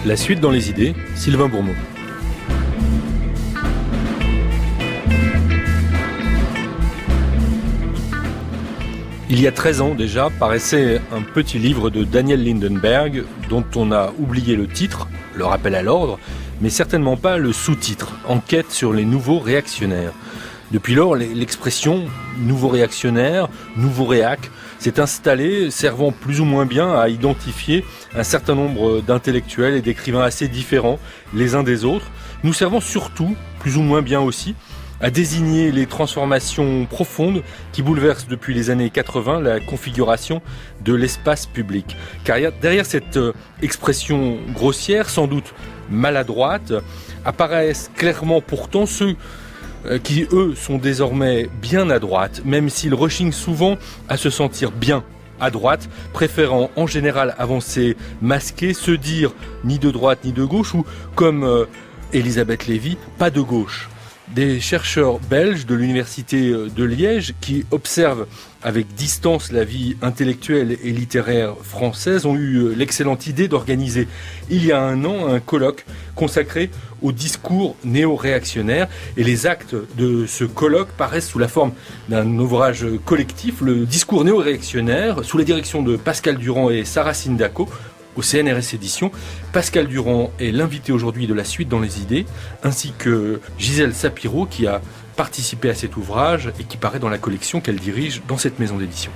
La suite dans les idées, Sylvain Bourmeau. Il y a 13 ans déjà, paraissait un petit livre de Daniel Lindenberg dont on a oublié le titre, le rappel à l'ordre, mais certainement pas le sous-titre, Enquête sur les nouveaux réactionnaires. Depuis lors, l'expression « nouveau réactionnaire »,« nouveau réac » s'est installée, servant plus ou moins bien à identifier un certain nombre d'intellectuels et d'écrivains assez différents les uns des autres, nous servant surtout, plus ou moins bien aussi, à désigner les transformations profondes qui bouleversent depuis les années 80 la configuration de l'espace public. Car derrière cette expression grossière, sans doute maladroite, apparaissent clairement pourtant ceux qui, eux, sont désormais bien à droite, même s'ils rechignent souvent à se sentir bien à droite, préférant en général avancer masqués, se dire ni de droite ni de gauche, ou comme Elisabeth Lévy, pas de gauche. Des chercheurs belges de l'université de Liège qui observent avec distance la vie intellectuelle et littéraire française ont eu l'excellente idée d'organiser il y a un an un colloque consacré au discours néo-réactionnaire. Et les actes de ce colloque paraissent sous la forme d'un ouvrage collectif, le discours néo-réactionnaire, sous la direction de Pascal Durand et Sarah Sindako, au CNRS Éditions. Pascal Durand est l'invité aujourd'hui de La Suite dans les idées, ainsi que Gisèle Sapiro qui a participé à cet ouvrage et qui paraît dans la collection qu'elle dirige dans cette maison d'édition.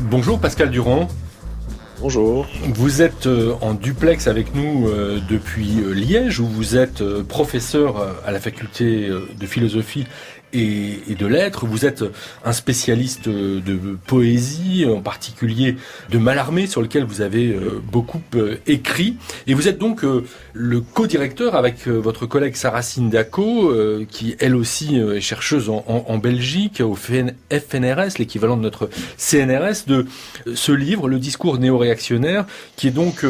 Bonjour Pascal Durand. Bonjour. Vous êtes en duplex avec nous depuis Liège, où vous êtes professeur à la faculté de philosophie et de lettres. Vous êtes un spécialiste de poésie, en particulier de Mallarmé, sur lequel vous avez beaucoup écrit. Et vous êtes donc le co-directeur avec votre collègue Sarah Sindako, qui elle aussi est chercheuse en Belgique, au FNRS, l'équivalent de notre CNRS, de ce livre, Le discours néo-réactionnaire, qui est donc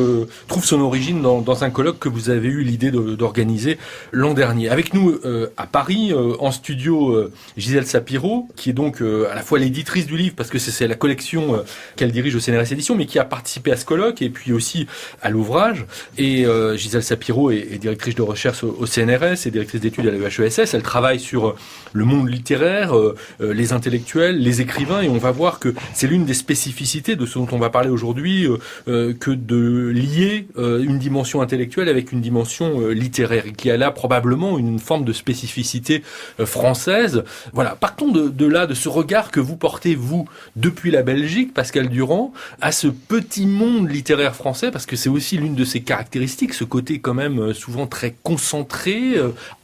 trouve son origine dans un colloque que vous avez eu l'idée d'organiser l'an dernier. Avec nous à Paris, en studio, Gisèle Sapiro, qui est donc à la fois l'éditrice du livre, parce que c'est la collection qu'elle dirige au CNRS Éditions, mais qui a participé à ce colloque et puis aussi à l'ouvrage. Et Gisèle Sapiro est directrice de recherche au CNRS et directrice d'études à l'EHESS. Elle travaille sur le monde littéraire, les intellectuels, les écrivains, et on va voir que c'est l'une des spécificités de ce dont on va parler aujourd'hui, que de lier une dimension intellectuelle avec une dimension littéraire, et qui a là probablement une forme de spécificité française. Voilà, partons de là, de ce regard que vous portez, vous, depuis la Belgique, Pascal Durand, à ce petit monde littéraire français, parce que c'est aussi l'une de ses caractéristiques, ce côté quand même souvent très concentré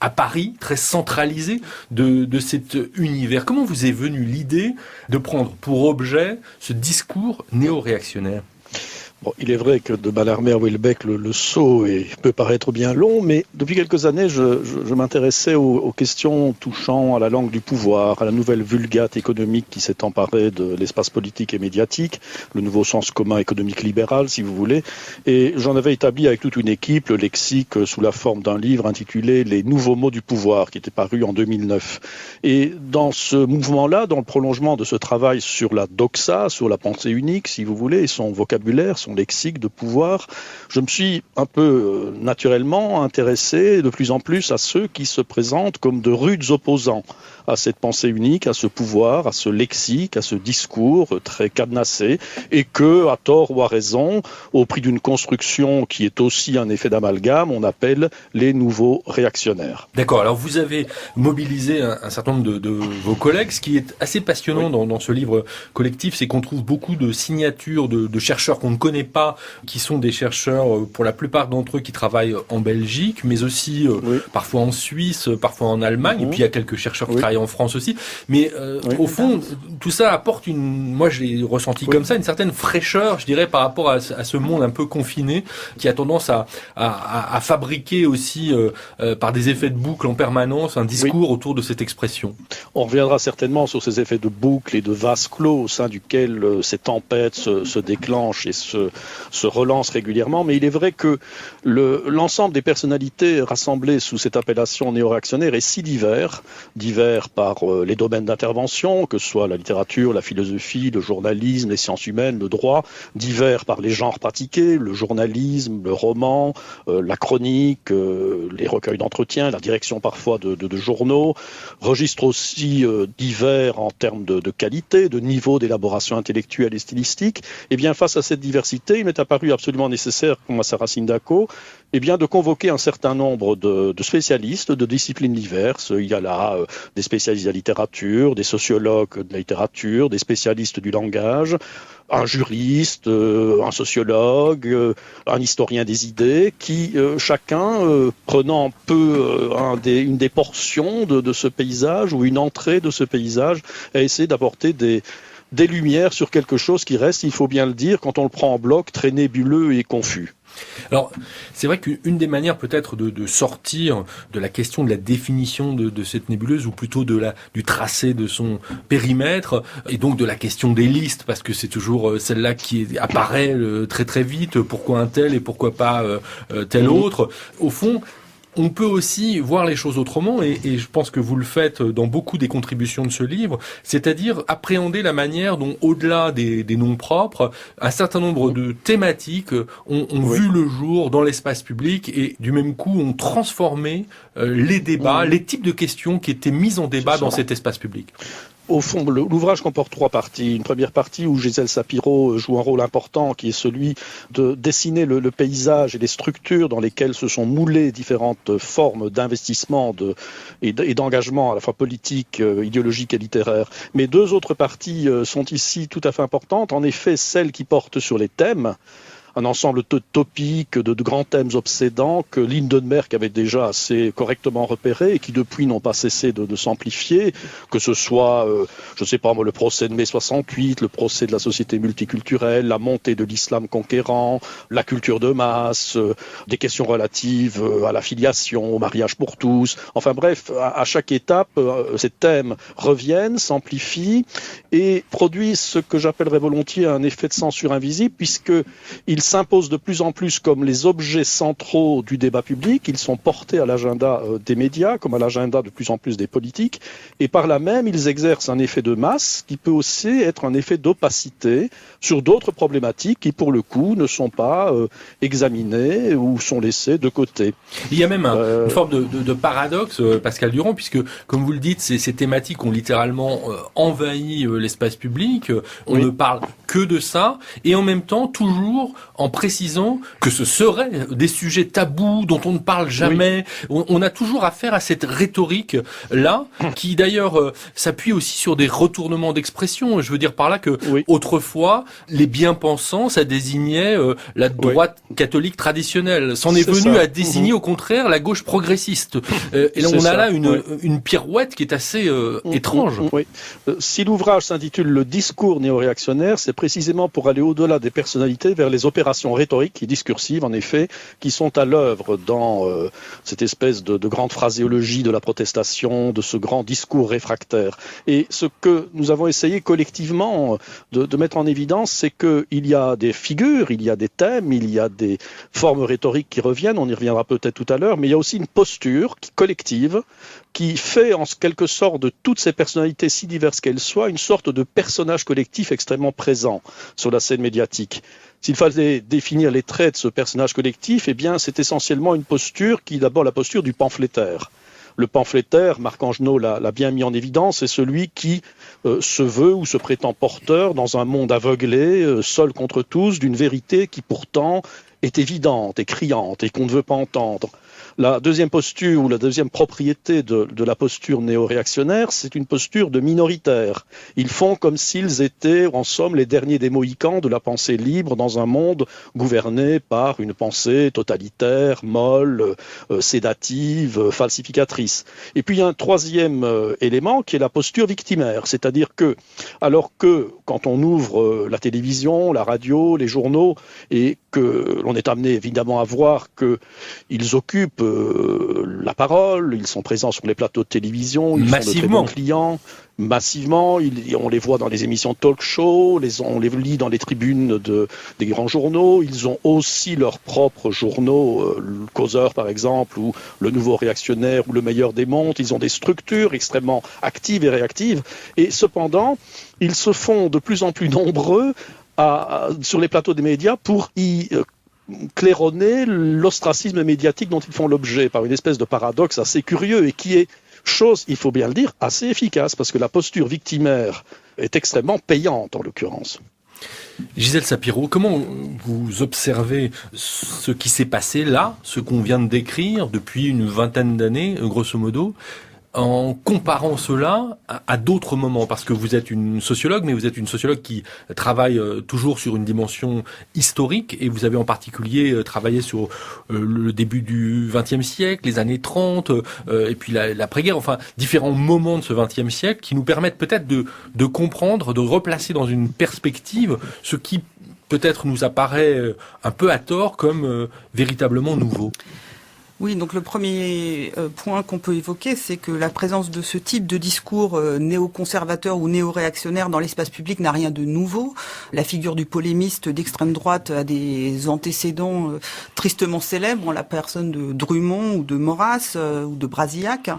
à Paris, très centralisé de cet univers. Comment vous est venue l'idée de prendre pour objet ce discours néo-réactionnaire ? Bon, il est vrai que de Mallarmé à Houellebecq, le saut peut paraître bien long, mais depuis quelques années, je m'intéressais aux questions touchant à la langue du pouvoir, à la nouvelle vulgate économique qui s'est emparée de l'espace politique et médiatique, le nouveau sens commun économique libéral, si vous voulez. Et j'en avais établi avec toute une équipe le lexique sous la forme d'un livre intitulé « Les nouveaux mots du pouvoir » qui était paru en 2009. Et dans ce mouvement-là, dans le prolongement de ce travail sur la doxa, sur la pensée unique, si vous voulez, et son vocabulaire, son lexique de pouvoir, je me suis un peu naturellement intéressé de plus en plus à ceux qui se présentent comme de rudes opposants à cette pensée unique, à ce pouvoir, à ce lexique, à ce discours très cadenassé, et que, à tort ou à raison, au prix d'une construction qui est aussi un effet d'amalgame, on appelle les nouveaux réactionnaires. D'accord, alors vous avez mobilisé un certain nombre de vos collègues. Ce qui est assez passionnant dans ce livre collectif, c'est qu'on trouve beaucoup de signatures de chercheurs qu'on ne connaît connais pas, qui sont des chercheurs, pour la plupart d'entre eux, qui travaillent en Belgique, mais aussi parfois en Suisse, parfois en Allemagne, et puis il y a quelques chercheurs qui travaillent en France aussi. Mais au fond, tout ça apporte moi je l'ai ressenti comme ça, une certaine fraîcheur, je dirais, par rapport à ce monde un peu confiné, qui a tendance à fabriquer aussi, par des effets de boucle en permanence, un discours autour de cette expression. On reviendra certainement sur ces effets de boucle et de vase clos au sein duquel ces tempêtes se déclenchent et se relancent régulièrement, mais il est vrai que l'ensemble des personnalités rassemblées sous cette appellation néo-réactionnaire est si divers par les domaines d'intervention, que ce soit la littérature, la philosophie, le journalisme, les sciences humaines, le droit, divers par les genres pratiqués, le journalisme, le roman, la chronique, les recueils d'entretien, la direction parfois de journaux, registres aussi divers en termes de qualité, de niveau d'élaboration intellectuelle et stylistique. Et bien face à cette diversité, il m'est apparu absolument nécessaire, comme à Sarah Sindaco, de convoquer un certain nombre de spécialistes de disciplines diverses. Il y a là des spécialistes de la littérature, des sociologues de la littérature, des spécialistes du langage, un juriste, un sociologue, un historien des idées, qui chacun, prenant un peu une des portions de ce paysage ou une entrée de ce paysage, a essayé d'apporter des lumières sur quelque chose qui reste, il faut bien le dire, quand on le prend en bloc, très nébuleux et confus. Alors, c'est vrai qu'une des manières peut-être de sortir de la question de la définition de cette nébuleuse, ou plutôt du tracé de son périmètre, et donc de la question des listes, parce que c'est toujours celle-là qui apparaît très très vite, pourquoi un tel et pourquoi pas tel autre. Au fond, on peut aussi voir les choses autrement, et je pense que vous le faites dans beaucoup des contributions de ce livre, c'est-à-dire appréhender la manière dont, au-delà des noms propres, un certain nombre de thématiques ont vu le jour dans l'espace public, et du même coup ont transformé les débats, les types de questions qui étaient mises en débat dans cet espace public. Au fond, l'ouvrage comporte 3 parties. Une première partie où Gisèle Sapiro joue un rôle important, qui est celui de dessiner le paysage et les structures dans lesquelles se sont moulées différentes formes d'investissement et d'engagement à la fois politique, idéologique et littéraire. Mais 2 autres parties sont ici tout à fait importantes. En effet, celle qui porte sur les thèmes, un ensemble topique de grands thèmes obsédants que Lindenberg avait déjà assez correctement repérés et qui depuis n'ont pas cessé de s'amplifier, que ce soit, le procès de mai 68, le procès de la société multiculturelle, la montée de l'islam conquérant, la culture de masse, des questions relatives à la filiation, au mariage pour tous. Enfin bref, à chaque étape, ces thèmes reviennent, s'amplifient et produisent ce que j'appellerais volontiers un effet de censure invisible, puisqu'ils s'imposent de plus en plus comme les objets centraux du débat public. Ils sont portés à l'agenda des médias, comme à l'agenda de plus en plus des politiques, et par là même, ils exercent un effet de masse qui peut aussi être un effet d'opacité sur d'autres problématiques qui, pour le coup, ne sont pas examinées ou sont laissées de côté. Il y a même une forme de paradoxe, Pascal Durand, puisque, comme vous le dites, ces thématiques ont littéralement envahi l'espace public. On ne parle que de ça, et en même temps, toujours en précisant que ce seraient des sujets tabous dont on ne parle jamais. On a toujours affaire à cette rhétorique-là, qui d'ailleurs s'appuie aussi sur des retournements d'expression. Je veux dire par là que autrefois, les bien-pensants, ça désignait la droite catholique traditionnelle. C'en est venu à désigner au contraire la gauche progressiste. Et là, on a là une pirouette qui est assez étrange. Si l'ouvrage s'intitule « Le discours néo-réactionnaire », c'est précisément pour aller au-delà des personnalités vers les opérations rhétoriques et discursives, en effet, qui sont à l'œuvre dans cette espèce de grande phraséologie de la protestation, de ce grand discours réfractaire. Et ce que nous avons essayé collectivement de mettre en évidence, c'est qu'il y a des figures, il y a des thèmes, il y a des formes rhétoriques qui reviennent, on y reviendra peut-être tout à l'heure, mais il y a aussi une posture collective qui fait en quelque sorte de toutes ces personnalités, si diverses qu'elles soient, une sorte de personnage collectif extrêmement présent sur la scène médiatique. S'il fallait définir les traits de ce personnage collectif, eh bien, c'est essentiellement une posture qui est d'abord la posture du pamphlétaire. Le pamphlétaire, Marc Angenot l'a bien mis en évidence, c'est celui qui se veut ou se prétend porteur dans un monde aveuglé, seul contre tous, d'une vérité qui pourtant est évidente et criante et qu'on ne veut pas entendre. La deuxième posture ou la deuxième propriété de la posture néo-réactionnaire, c'est une posture de minoritaire. Ils font comme s'ils étaient, en somme, les derniers des Mohicans de la pensée libre dans un monde gouverné par une pensée totalitaire, molle, sédative, falsificatrice. Et puis il y a un troisième élément qui est la posture victimaire, c'est-à-dire que, alors que quand on ouvre la télévision, la radio, les journaux, et que l'on est amené évidemment à voir qu'ils occupent la parole, ils sont présents sur les plateaux de télévision, ils sont de très bons clients, massivement, on les voit dans les émissions de talk-show, on les lit dans les tribunes des grands journaux, ils ont aussi leurs propres journaux, le Causeur par exemple, ou le Nouveau Réactionnaire, ou le Meilleur des Mondes, ils ont des structures extrêmement actives et réactives, et cependant, ils se font de plus en plus nombreux sur les plateaux des médias pour y claironner l'ostracisme médiatique dont ils font l'objet par une espèce de paradoxe assez curieux et qui est, chose, il faut bien le dire, assez efficace parce que la posture victimaire est extrêmement payante en l'occurrence. Gisèle Sapiro, comment vous observez ce qui s'est passé là, ce qu'on vient de décrire depuis une vingtaine d'années, grosso modo, en comparant cela à d'autres moments, parce que vous êtes une sociologue, mais vous êtes une sociologue qui travaille toujours sur une dimension historique, et vous avez en particulier travaillé sur le début du XXe siècle, les années 30, et puis l'après-guerre, enfin différents moments de ce XXe siècle qui nous permettent peut-être de comprendre, de replacer dans une perspective ce qui peut-être nous apparaît un peu à tort comme véritablement nouveau. Oui, donc le premier point qu'on peut évoquer, c'est que la présence de ce type de discours néoconservateur ou néo-réactionnaire dans l'espace public n'a rien de nouveau. La figure du polémiste d'extrême droite a des antécédents tristement célèbres en la personne de Drummond ou de Maurras ou de Brasillac.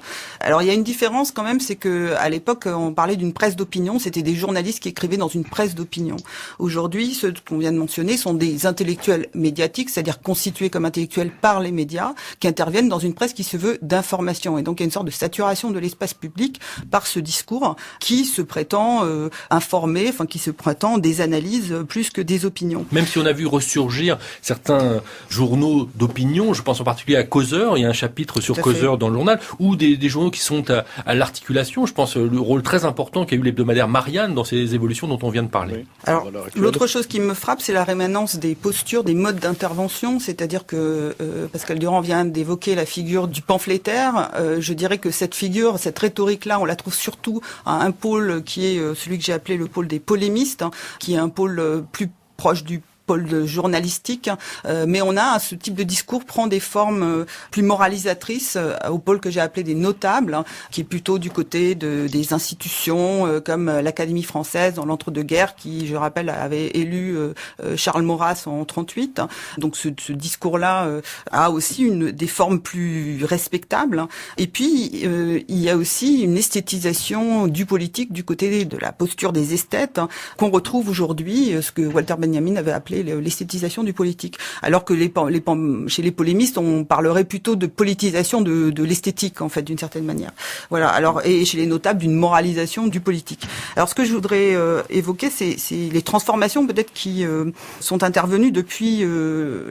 Alors il y a une différence quand même, c'est que à l'époque on parlait d'une presse d'opinion, c'était des journalistes qui écrivaient dans une presse d'opinion. Aujourd'hui, ceux qu'on vient de mentionner sont des intellectuels médiatiques, c'est-à-dire constitués comme intellectuels par les médias, qui interviennent dans une presse qui se veut d'information. Et donc il y a une sorte de saturation de l'espace public par ce discours qui se prétend informer, enfin qui se prétend des analyses plus que des opinions. Même si on a vu ressurgir certains journaux d'opinion, je pense en particulier à Causeur, il y a un chapitre sur Causeur dans le journal, ou des journaux qui sont à l'articulation, je pense le rôle très important qu'a eu l'hebdomadaire Marianne dans ces évolutions dont on vient de parler. Oui. Alors l'autre chose qui me frappe, c'est la rémanence des postures, des modes d'intervention, c'est-à-dire que Pascal Durand vient d'évoquer la figure du pamphlétaire. Je dirais que cette figure, cette rhétorique-là, on la trouve surtout à un pôle qui est celui que j'ai appelé le pôle des polémistes, qui est un pôle plus proche du pôle journalistique, mais on a ce type de discours prend des formes plus moralisatrices au pôle que j'ai appelé des notables, qui est plutôt du côté des institutions comme l'Académie française dans l'entre-deux-guerres, qui, je rappelle, avait élu Charles Maurras en 38. Donc ce discours-là a aussi des formes plus respectables. Et puis il y a aussi une esthétisation du politique du côté de la posture des esthètes qu'on retrouve aujourd'hui, ce que Walter Benjamin avait appelé l'esthétisation du politique. Alors que chez les polémistes, on parlerait plutôt de politisation de l'esthétique, en fait, d'une certaine manière. Voilà. Alors, et chez les notables, d'une moralisation du politique. Alors, ce que je voudrais évoquer, c'est les transformations, peut-être, qui sont intervenues depuis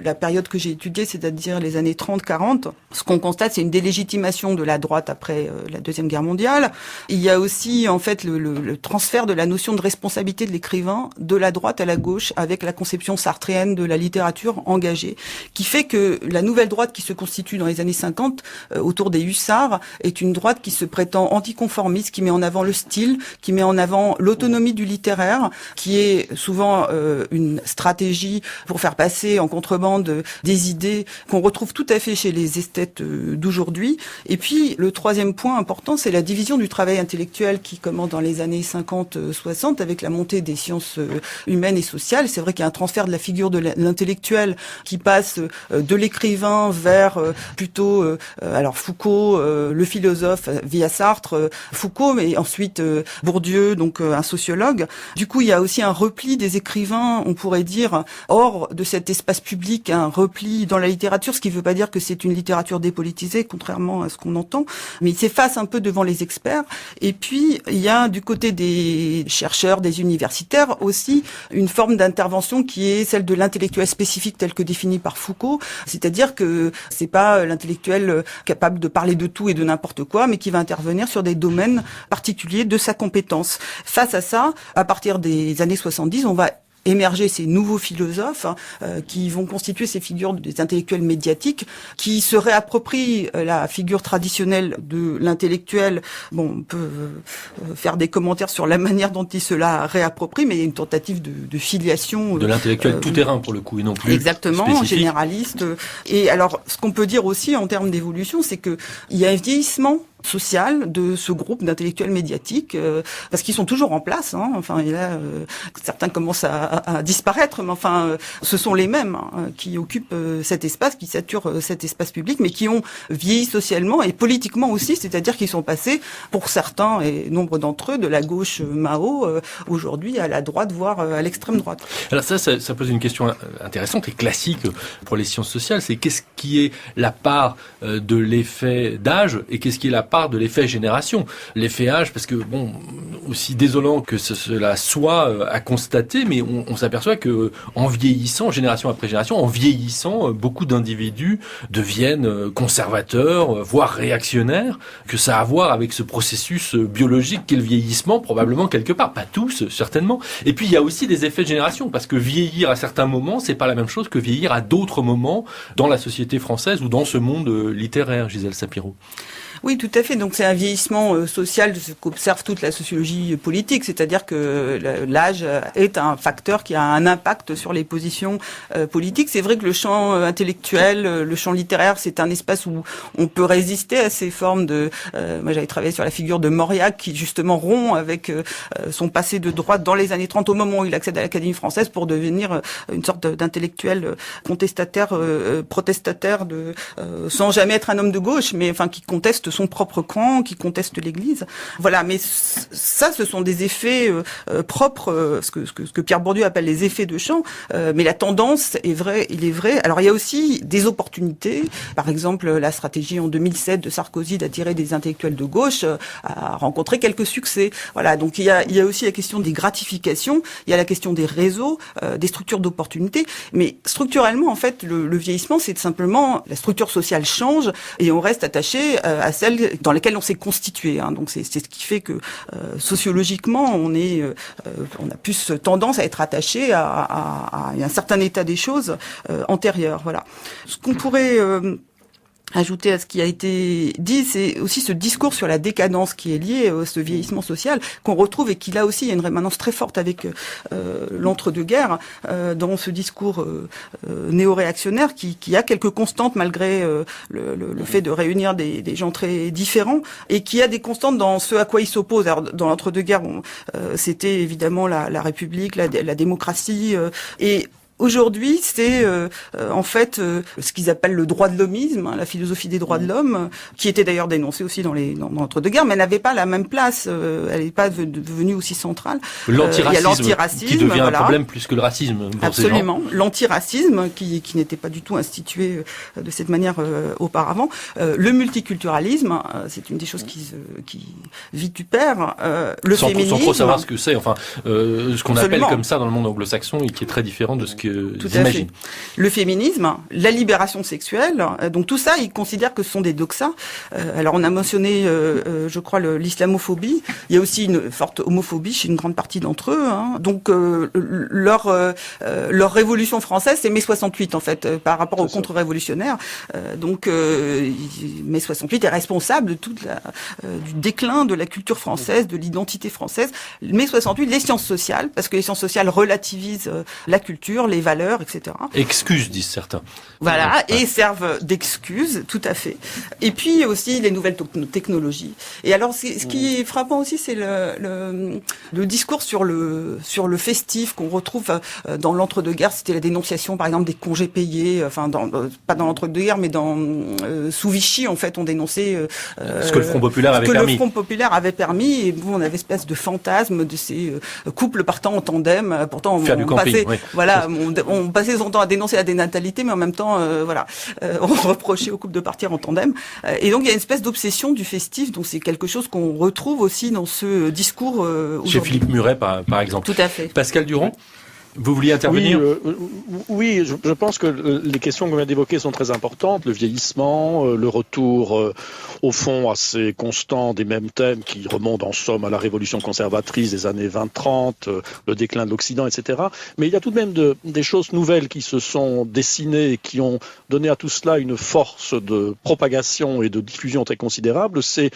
la période que j'ai étudiée, c'est-à-dire les années 30-40. Ce qu'on constate, c'est une délégitimation de la droite après la Deuxième Guerre mondiale. Il y a aussi, en fait, le transfert de la notion de responsabilité de l'écrivain de la droite à la gauche avec la conception sartréenne de la littérature engagée, qui fait que la nouvelle droite qui se constitue dans les années 50 autour des hussards est une droite qui se prétend anticonformiste, qui met en avant le style, qui met en avant l'autonomie du littéraire, qui est souvent une stratégie pour faire passer en contrebande des idées qu'on retrouve tout à fait chez les esthètes d'aujourd'hui. Et puis le troisième point important, c'est la division du travail intellectuel qui commence dans les années 50-60 avec la montée des sciences humaines et sociales. C'est vrai qu'il y a un transfert de la figure de l'intellectuel qui passe de l'écrivain vers plutôt alors Foucault, le philosophe via Sartre, Foucault, mais ensuite Bourdieu, donc un sociologue. Du coup, il y a aussi un repli des écrivains, on pourrait dire, hors de cet espace public, un repli dans la littérature, ce qui ne veut pas dire que c'est une littérature dépolitisée, contrairement à ce qu'on entend, mais il s'efface un peu devant les experts. Et puis, il y a du côté des chercheurs, des universitaires aussi, une forme d'intervention qui qui est celle de l'intellectuel spécifique tel que défini par Foucault, c'est-à-dire que c'est pas l'intellectuel capable de parler de tout et de n'importe quoi, mais qui va intervenir sur des domaines particuliers de sa compétence. Face à ça, à partir des années 70, on va émerger ces nouveaux philosophes qui vont constituer ces figures des intellectuels médiatiques qui se réapproprient la figure traditionnelle de l'intellectuel. Bon, on peut faire des commentaires sur la manière dont il se la réapproprie, mais il y a une tentative de filiation. De l'intellectuel tout-terrain pour le coup, et non plus exactement, spécifique. Généraliste. Et alors, ce qu'on peut dire aussi en termes d'évolution, c'est que il y a un vieillissement social de ce groupe d'intellectuels médiatiques, parce qu'ils sont toujours en place. Hein. Enfin, et là, certains commencent à disparaître, mais enfin, ce sont les mêmes qui occupent cet espace, qui saturent cet espace public, mais qui ont vieilli socialement et politiquement aussi, c'est-à-dire qu'ils sont passés, pour certains et nombre d'entre eux, de la gauche Mao aujourd'hui à la droite, voire à l'extrême droite. Alors ça pose une question intéressante et classique pour les sciences sociales, c'est qu'est-ce qui est la part de l'effet d'âge et qu'est-ce qui est la part de l'effet génération. L'effet âge, parce que bon, aussi désolant que cela soit à constater, mais on s'aperçoit que en vieillissant, génération après génération, en vieillissant, beaucoup d'individus deviennent conservateurs, voire réactionnaires, que ça a à voir avec ce processus biologique qu'est le vieillissement, probablement quelque part, pas tous, certainement. Et puis il y a aussi des effets de génération, parce que vieillir à certains moments, c'est pas la même chose que vieillir à d'autres moments dans la société française ou dans ce monde littéraire, Gisèle Sapiro. Oui, tout à fait. Donc c'est un vieillissement social qu'observe toute la sociologie politique, c'est-à-dire que l'âge est un facteur qui a un impact sur les positions politiques. C'est vrai que le champ intellectuel, le champ littéraire, c'est un espace où on peut résister à ces formes de... moi j'avais travaillé sur la figure de Mauriac qui justement rompt avec son passé de droite dans les années 30 au moment où il accède à l'Académie française pour devenir une sorte d'intellectuel contestataire, protestataire, sans jamais être un homme de gauche, mais enfin qui conteste son propre camp, qui conteste l'Église. Voilà, mais ça, ce sont des effets propres, ce que Pierre Bourdieu appelle les effets de champ. Mais la tendance est vraie, il est vrai. Alors il y a aussi des opportunités. Par exemple, la stratégie en 2007 de Sarkozy d'attirer des intellectuels de gauche a rencontré quelques succès. Voilà, donc il y a aussi la question des gratifications, il y a la question des réseaux, des structures d'opportunités. Mais structurellement, en fait, le vieillissement, c'est simplement la structure sociale change et on reste attaché à celle dans lesquelles on s'est constitué. Hein. Donc c'est ce qui fait que sociologiquement, on a plus tendance à être attaché à un certain état des choses antérieur. Voilà. Ce qu'on pourrait ajouter à ce qui a été dit, c'est aussi ce discours sur la décadence qui est lié à ce vieillissement social qu'on retrouve et qui là aussi il y a une rémanence très forte avec l'entre-deux-guerres dans ce discours néo-réactionnaire qui a quelques constantes malgré le fait de réunir des gens très différents et qui a des constantes dans ce à quoi il s'oppose. Alors dans l'entre-deux-guerres, c'était évidemment la République, la démocratie et aujourd'hui, c'est en fait ce qu'ils appellent le droit de l'hommisme, hein, la philosophie des droits de l'homme, qui était d'ailleurs dénoncée aussi dans l'entre-deux-guerres, mais elle n'avait pas la même place, elle n'est pas devenue aussi centrale. L'antiracisme, il y a l'antiracisme qui devient un problème plus que le racisme. Pour absolument, l'antiracisme qui n'était pas du tout institué de cette manière auparavant. Le multiculturalisme, c'est une des choses qui vitupère. Le féminisme, sans trop savoir ce que c'est, enfin ce qu'on appelle comme ça dans le monde anglo-saxon et qui est très différent de ce que j'imagine. Le féminisme, la libération sexuelle, donc tout ça, ils considèrent que ce sont des doxas. Alors on a mentionné, je crois, l'islamophobie. Il y a aussi une forte homophobie chez une grande partie d'entre eux. Hein. Donc leur révolution française, c'est mai 68 en fait, par rapport aux contre-révolutionnaires. Donc mai 68 est responsable de du déclin de la culture française, de l'identité française. Mai 68, les sciences sociales, parce que les sciences sociales relativisent la culture, les valeurs, etc. Excuses, disent certains. Voilà, et servent d'excuses, tout à fait. Et puis aussi les nouvelles technologies. Et alors, ce qui est frappant aussi, c'est le discours sur le festif qu'on retrouve dans l'entre-deux-guerres. C'était la dénonciation, par exemple, des congés payés. Enfin, pas dans l'entre-deux-guerres, mais sous Vichy, en fait, on dénonçait ce que le Front populaire avait permis. Le Front populaire avait permis. Et bon, on avait espèce de fantasme de ces couples partant en tandem. Pourtant, on passait, oui. Voilà. On passait son temps à dénoncer la dénatalité, mais en même temps, on reprochait aux couples de partir en tandem. Et donc, il y a une espèce d'obsession du festif. Donc, c'est quelque chose qu'on retrouve aussi dans ce discours aujourd'hui. Chez Philippe Muret, par exemple. Tout à fait. Pascal Durand, Vous vouliez intervenir ? Oui, je pense que les questions qu'on vient d'évoquer sont très importantes. Le vieillissement, le retour au fond assez constant des mêmes thèmes qui remontent en somme à la révolution conservatrice des années 20-30, le déclin de l'Occident, etc. Mais il y a tout de même des choses nouvelles qui se sont dessinées et qui ont donné à tout cela une force de propagation et de diffusion très considérable. C'est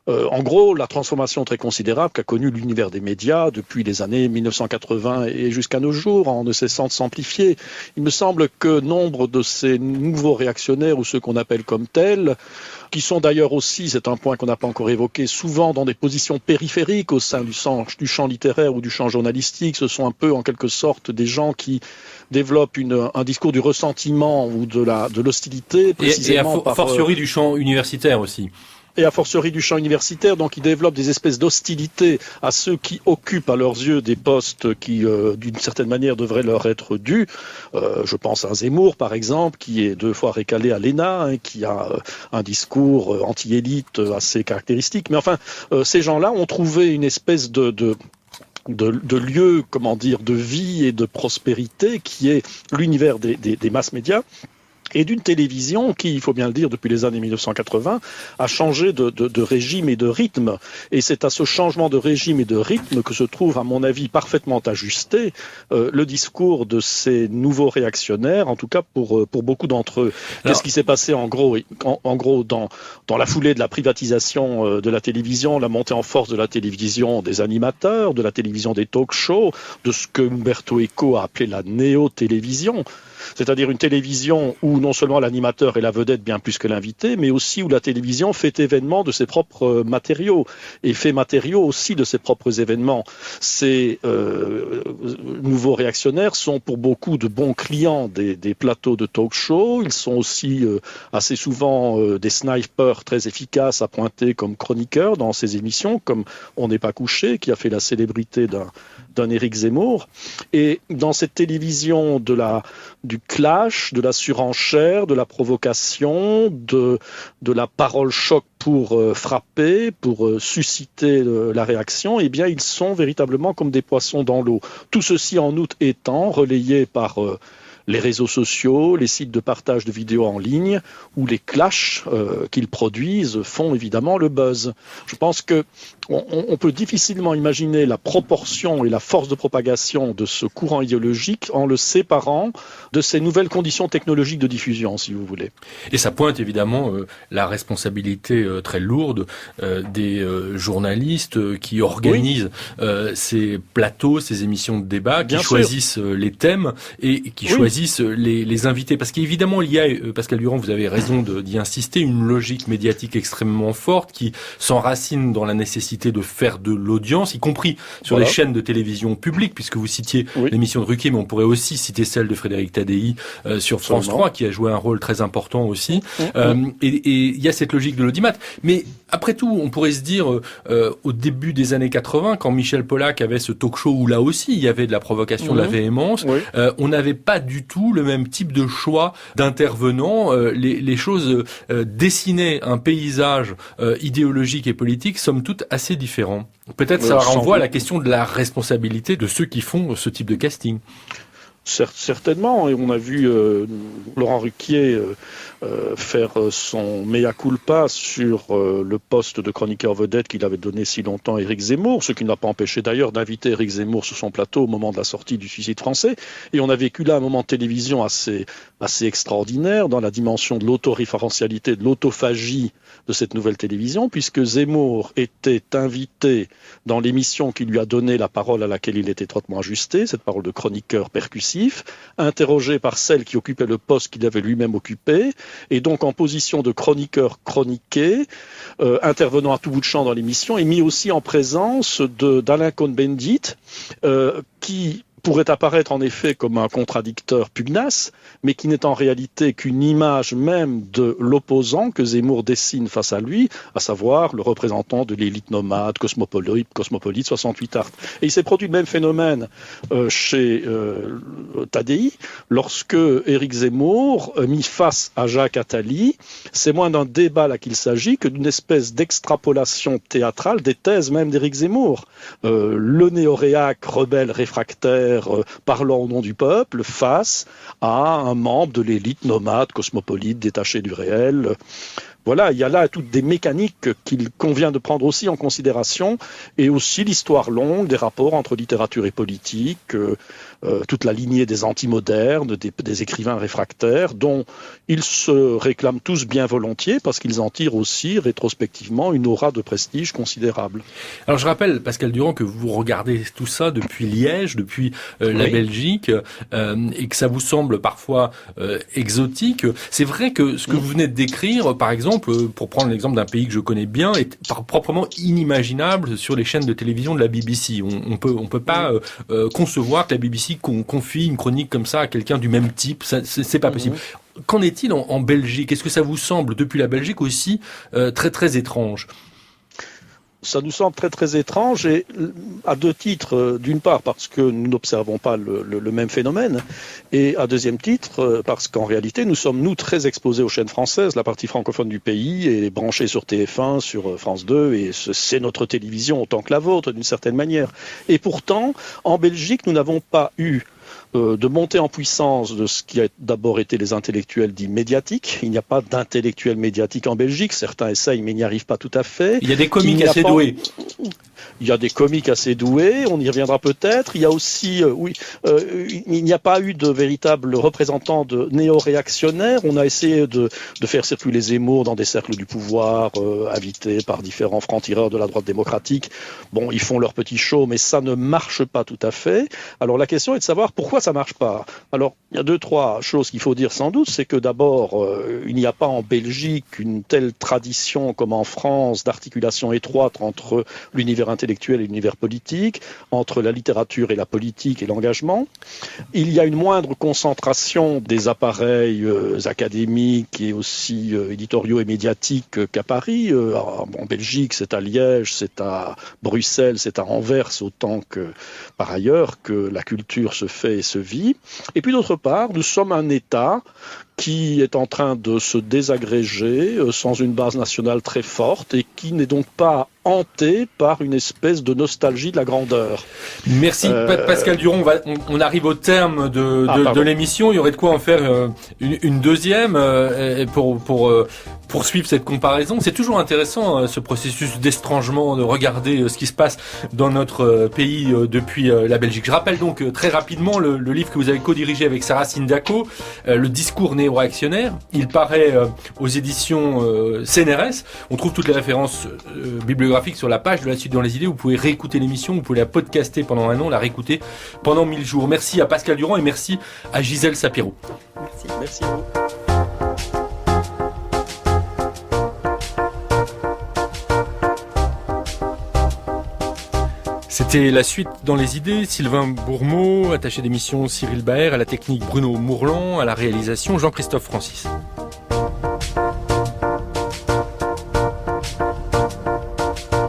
en gros, la transformation très considérable qu'a connue l'univers des médias depuis les années 1980 et jusqu'à nos jours, en ne cessant de s'amplifier. Il me semble que nombre de ces nouveaux réactionnaires, ou ceux qu'on appelle comme tels, qui sont d'ailleurs aussi, c'est un point qu'on n'a pas encore évoqué, souvent dans des positions périphériques au sein du champ littéraire ou du champ journalistique, ce sont un peu en quelque sorte des gens qui développent un discours du ressentiment ou de l'hostilité. Et a fortiori du champ universitaire aussi. Et a fortiori du champ universitaire, donc ils développent des espèces d'hostilité à ceux qui occupent à leurs yeux des postes qui, d'une certaine manière, devraient leur être dus. Je pense à Zemmour, par exemple, qui est 2 fois récalé à l'ENA, qui a un discours anti-élite assez caractéristique. Mais enfin, ces gens-là ont trouvé une espèce de lieu, comment dire, de vie et de prospérité qui est l'univers des masses médias. Et d'une télévision qui, il faut bien le dire, depuis les années 1980, a changé de régime et de rythme. Et c'est à ce changement de régime et de rythme que se trouve, à mon avis, parfaitement ajusté le discours de ces nouveaux réactionnaires, en tout cas pour beaucoup d'entre eux. Qu'est-ce qui s'est passé en gros dans la foulée de la privatisation de la télévision, la montée en force de la télévision des animateurs, de la télévision des talk-shows, de ce que Umberto Eco a appelé la néo-télévision, c'est-à-dire une télévision où non seulement l'animateur est la vedette bien plus que l'invité, mais aussi où la télévision fait événement de ses propres matériaux et fait matériaux aussi de ses propres événements. Ces nouveaux réactionnaires sont pour beaucoup de bons clients des plateaux de talk-show. Ils sont aussi assez souvent des snipers très efficaces à pointer comme chroniqueurs dans ces émissions, comme On n'est pas couché, qui a fait la célébrité d'un Éric Zemmour. Et dans cette télévision du clash, de la surenchère, de la provocation, de la parole choc pour frapper, pour susciter la réaction, eh bien ils sont véritablement comme des poissons dans l'eau. Tout ceci en outre étant relayé par les réseaux sociaux, les sites de partage de vidéos en ligne, où les clashs qu'ils produisent font évidemment le buzz. Je pense que on peut difficilement imaginer la proportion et la force de propagation de ce courant idéologique en le séparant de ces nouvelles conditions technologiques de diffusion, si vous voulez. Et ça pointe évidemment la responsabilité très lourde des journalistes qui organisent ces plateaux, ces émissions de débat, qui choisissent les thèmes et qui choisissent les invités. Parce qu'évidemment, il y a, Pascal Durand, vous avez raison d'y insister, une logique médiatique extrêmement forte qui s'enracine dans la nécessité de faire de l'audience, y compris sur les chaînes de télévision publiques, puisque vous citiez l'émission de Ruquier, mais on pourrait aussi citer celle de Frédéric Tadei sur France 3, qui a joué un rôle très important aussi. Et il y a cette logique de l'audimat. Mais après tout, on pourrait se dire, au début des années 80, quand Michel Polac avait ce talk-show où là aussi il y avait de la provocation, de la véhémence, on n'avait pas du tout le même type de choix d'intervenants. Les choses dessinaient un paysage idéologique et politique, somme toute, assez différent. Peut-être ça renvoie à la question de la responsabilité de ceux qui font ce type de casting. Certainement, et on a vu Laurent Ruquier faire son mea culpa sur le poste de chroniqueur vedette qu'il avait donné si longtemps à Éric Zemmour, ce qui n'a pas empêché d'ailleurs d'inviter Éric Zemmour sur son plateau au moment de la sortie du Suicide français. Et on a vécu là un moment de télévision assez extraordinaire dans la dimension de l'autoréférentialité, de l'autophagie de cette nouvelle télévision, puisque Zemmour était invité dans l'émission qui lui a donné la parole à laquelle il était étroitement ajusté, cette parole de chroniqueur percussif, interrogé par celle qui occupait le poste qu'il avait lui-même occupé, et donc en position de chroniqueur chroniqué, intervenant à tout bout de champ dans l'émission, et mis aussi en présence d'Alain Cohn-Bendit, qui pourrait apparaître en effet comme un contradicteur pugnace, mais qui n'est en réalité qu'une image même de l'opposant que Zemmour dessine face à lui, à savoir le représentant de l'élite nomade, cosmopolite 68 Art. Et il s'est produit le même phénomène chez Tadei, lorsque Éric Zemmour, mis face à Jacques Attali, c'est moins d'un débat là qu'il s'agit que d'une espèce d'extrapolation théâtrale des thèses même d'Éric Zemmour. Le néoréac rebelle réfractaire, militaire parlant au nom du peuple face à un membre de l'élite nomade, cosmopolite, détaché du réel. Voilà, il y a là toutes des mécaniques qu'il convient de prendre aussi en considération, et aussi l'histoire longue des rapports entre littérature et politique, toute la lignée des antimodernes, des écrivains réfractaires, dont ils se réclament tous bien volontiers, parce qu'ils en tirent aussi, rétrospectivement, une aura de prestige considérable. Alors je rappelle, Pascal Durand, que vous regardez tout ça depuis Liège, depuis la Belgique, et que ça vous semble parfois exotique. C'est vrai que ce que vous venez de décrire, par exemple, pour prendre l'exemple d'un pays que je connais bien, est proprement inimaginable sur les chaînes de télévision de la BBC. On peut pas concevoir que la BBC confie une chronique comme ça à quelqu'un du même type. C'est pas possible. Qu'en est-il en Belgique? Est-ce que ça vous semble, depuis la Belgique aussi, très très étrange? Ça nous semble très très étrange, et à deux titres. D'une part parce que nous n'observons pas le même phénomène, et à deuxième titre parce qu'en réalité nous sommes très exposés aux chaînes françaises. La partie francophone du pays est branchée sur TF1, sur France 2, et c'est notre télévision autant que la vôtre d'une certaine manière. Et pourtant, en Belgique, nous n'avons pas eu de montée en puissance de ce qui a d'abord été les intellectuels dits médiatiques. Il n'y a pas d'intellectuels médiatiques en Belgique. Certains essayent, mais n'y arrivent pas tout à fait. Il y a des comiques assez doués. Il y a des comiques assez doués, on y reviendra peut-être. Il y a aussi, il n'y a pas eu de véritable représentant de néo-réactionnaires. On a essayé de faire circuler Zemmour dans des cercles du pouvoir, invités par différents francs-tireurs de la droite démocratique. Bon, ils font leur petit show, mais ça ne marche pas tout à fait. Alors la question est de savoir pourquoi ça marche pas. Alors, il y a deux, trois choses qu'il faut dire sans doute. C'est que d'abord, il n'y a pas en Belgique une telle tradition comme en France d'articulation étroite entre l'univers intellectuel et l'univers politique, entre la littérature et la politique et l'engagement. Il y a une moindre concentration des appareils académiques et aussi éditoriaux et médiatiques qu'à Paris. En Belgique, c'est à Liège, c'est à Bruxelles, c'est à Anvers, autant que par ailleurs que la culture se fait et se vit. Et puis d'autre part, nous sommes un État qui est en train de se désagréger sans une base nationale très forte, et qui n'est donc pas hanté par une espèce de nostalgie de la grandeur. Merci Pascal Durand. On arrive au terme de l'émission. Il y aurait de quoi en faire une deuxième pour poursuivre cette comparaison. C'est toujours intéressant ce processus d'estrangement, de regarder ce qui se passe dans notre pays depuis la Belgique. Je rappelle donc très rapidement le livre que vous avez co-dirigé avec Sarah Sindako, Le discours néo-réactionnaire. Il paraît aux éditions CNRS. On trouve toutes les références bibliographiques sur la page de La Suite dans les idées. Vous pouvez réécouter l'émission, vous pouvez la podcaster pendant un an, la réécouter pendant 1000 jours. Merci à Pascal Durand et merci à Gisèle Sapiro. Merci. Merci à vous. C'était La Suite dans les idées. Sylvain Bourmeau, attaché d'émission Cyril Baer, à la technique Bruno Mourlan, à la réalisation Jean-Christophe Francis.